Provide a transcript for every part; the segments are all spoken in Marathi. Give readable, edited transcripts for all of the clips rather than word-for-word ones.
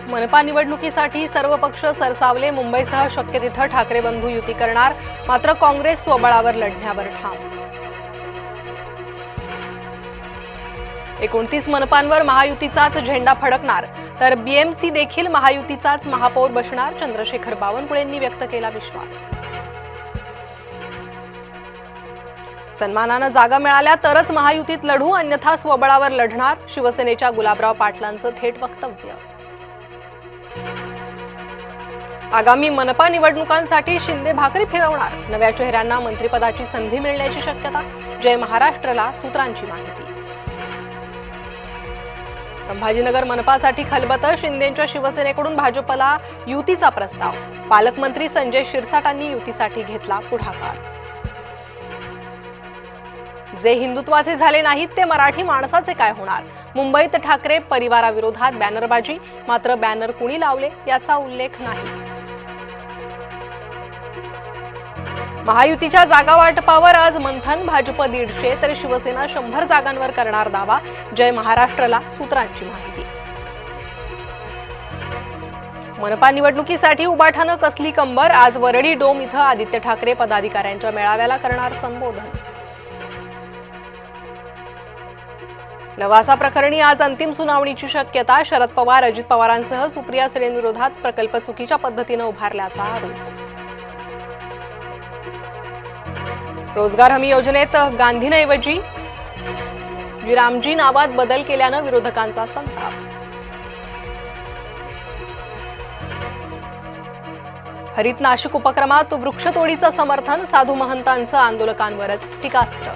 मनपा निवडणुकीसाठी सर्व पक्ष सरसावले. मुंबईसह शक्य तिथं ठाकरे बंधू युती करणार, मात्र काँग्रेस स्वबळावर लढण्यावर ठाम. 29 मनपांवर महायुतीचाच झेंडा फडकणार, तर बीएमसी देखील महायुतीचाच महापौर बसणार. चंद्रशेखर बावनकुळेंनी व्यक्त केला विश्वास. सन्मानानं जागा मिळाल्या तरच महायुतीत लढू, अन्यथा स्वबळावर लढणार. शिवसेनेच्या गुलाबराव पाटलांचं थेट वक्तव्य. आगामी मनपा निवडणुकांसाठी शिंदे भाकरी फिरवणार, नव्या चेहऱ्यांना मंत्रिपदाची संधी मिळण्याची शक्यता. जय महाराष्ट्रला सूत्रांची माहिती. संभाजीनगर मनपासाठी खलबत, शिंदेंच्या शिवसेनेकडून भाजपला युतीचा प्रस्ताव. पालकमंत्री संजय शिरसाटांनी युतीसाठी घेतला पुढाकार. जे हिंदुत्वाचे झाले नाहीत ते मराठी माणसाचे काय होणार. मुंबईत ठाकरे परिवाराविरोधात बॅनरबाजी, मात्र बॅनर कुणी लावले याचा उल्लेख नाही. महायुतीच्या जागा वाटपावर आज मंथन. भाजप 150 तर शिवसेना 100 जागांवर करणार दावा. जय महाराष्ट्रला सूत्रांची माहिती. मनपा निवडणुकीसाठी उबाठानं कसली कंबर. आज वरळी डोम इथं आदित्य ठाकरे पदाधिकाऱ्यांच्या मेळाव्याला करणार संबोधन. लवासा प्रकरणी आज अंतिम सुनावणीची शक्यता. शरद पवार, अजित पवारांसह सुप्रिया सुळेंविरोधात प्रकल्प चुकीच्या पद्धतीनं उभारल्याचा आरोप. रोजगार हमी योजनेत गांधींऐवजी रामजी नावात बदल केल्यानं विरोधकांचा संताप. हरित नाशिक उपक्रमात वृक्षतोडीचं समर्थन. साधू महंतांचं आंदोलकांवरच टीकास्त्र.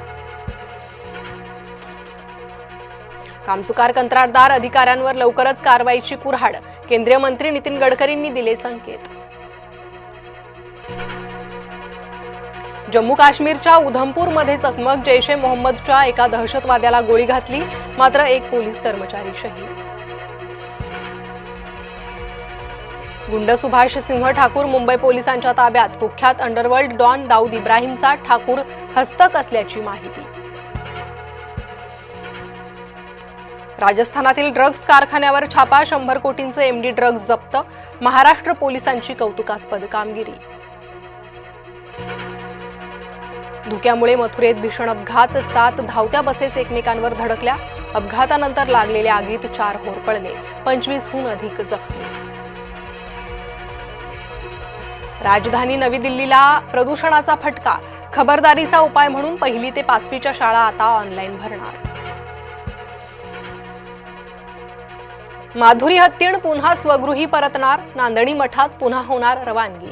कामचुकार कंत्राटदार अधिकाऱ्यांवर लवकरच कारवाईची कुऱ्हाड. केंद्रीय मंत्री नितीन गडकरींनी दिले संकेत. जम्मू काश्मीरच्या उधमपूरमध्ये चकमक. जैश ए मोहम्मदच्या एका दहशतवाद्याला गोळी घातली, मात्र एक पोलीस कर्मचारी शहीद. गुंड सुभाष सिंह ठाकूर मुंबई पोलिसांच्या ताब्यात. कुख्यात अंडरवर्ल्ड डॉन दाऊद इब्राहिमचा ठाकूर हस्तक असल्याची माहिती. राजस्थानातील ड्रग्ज कारखान्यावर छापा. 100 कोटींचे एमडी ड्रग्ज जप्त. महाराष्ट्र पोलिसांची कौतुकास्पद कामगिरी. धुक्यामुळे मथुरेत भीषण अपघात. 7 धावत्या बसेस एकमेकांवर धडकल्या. अपघातानंतर लागलेल्या आगीत 4 होरपळले. 25हून अधिक जखमी. राजधानी नवी दिल्लीला प्रदूषणाचा फटका. खबरदारीचा उपाय म्हणून 1ली ते 5वीच्या शाळा आता ऑनलाईन भरणार. माधुरी हत्तीण पुन्हा स्वगृही परतणार. नांदणी मठात पुन्हा होणार रवानगी.